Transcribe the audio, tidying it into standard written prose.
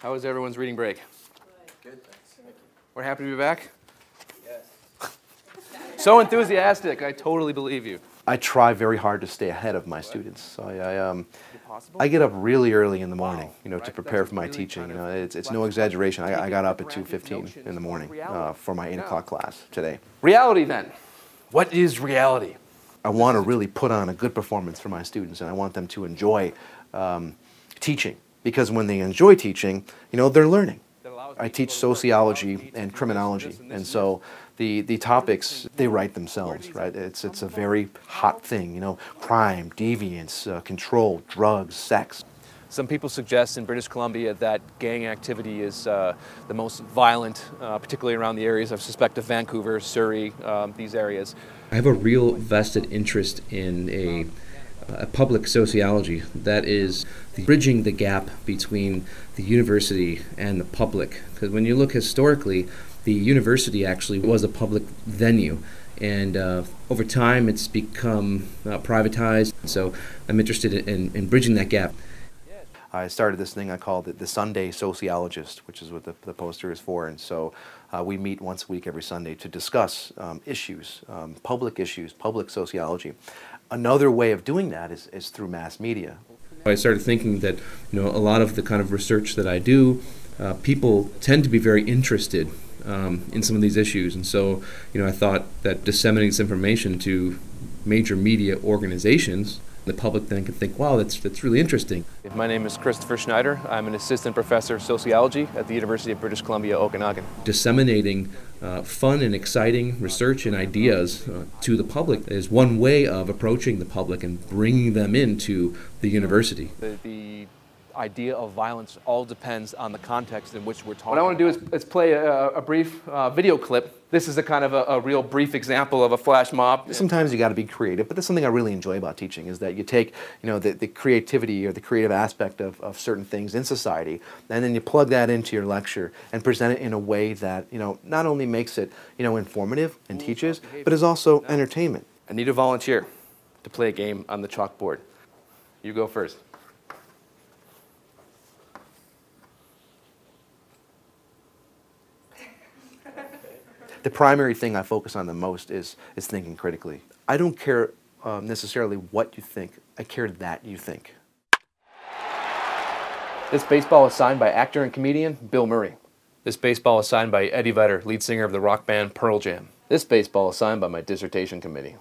How was everyone's reading break? Good, thanks. Thank you. We're happy to be back? Yes. So enthusiastic, I totally believe you. I try very hard to stay ahead of my students. So I get up really early in the morning, to prepare for my teaching. It's no exaggeration. I got up at 2:15 in the morning for my 8 o'clock class today. Reality then. What is reality? I want to really put on a good performance for my students, and I want them to enjoy teaching. Because when they enjoy teaching, they're learning. I teach sociology and criminology, and so the topics, they write themselves, right? It's a very hot thing, crime, deviance, control, drugs, sex. Some people suggest in British Columbia that gang activity is the most violent, particularly around the areas I suspect of Vancouver, Surrey, these areas. I have a real vested interest in a public sociology that is bridging the gap between the university and the public. Because when you look historically, the university actually was a public venue, and over time it's become privatized. So I'm interested in bridging that gap. I started this thing I called it the Sunday Sociologist, which is what the poster is for, and so we meet once a week every Sunday to discuss issues, public sociology. Another way of doing that is through mass media. I started thinking that a lot of the kind of research that I do, people tend to be very interested in some of these issues, and so I thought that disseminating this information to major media organizations, the public then can think, wow, that's really interesting. My name is Chris Schneider. I'm an assistant professor of sociology at the University of British Columbia, Okanagan. Disseminating fun and exciting research and ideas to the public is one way of approaching the public and bringing them into the university. The idea of violence all depends on the context in which we're talking. What I want to do is play a brief video clip. This is a kind of a real brief example of a flash mob. Sometimes you got to be creative, but that's something I really enjoy about teaching, is that you take the creativity or the creative aspect of certain things in society, and then you plug that into your lecture and present it in a way that not only makes it informative and teaches, but is also entertainment. I need a volunteer to play a game on the chalkboard. You go first. The primary thing I focus on the most is thinking critically. I don't care necessarily what you think, I care that you think. This baseball is signed by actor and comedian Bill Murray. This baseball is signed by Eddie Vedder, lead singer of the rock band Pearl Jam. This baseball is signed by my dissertation committee.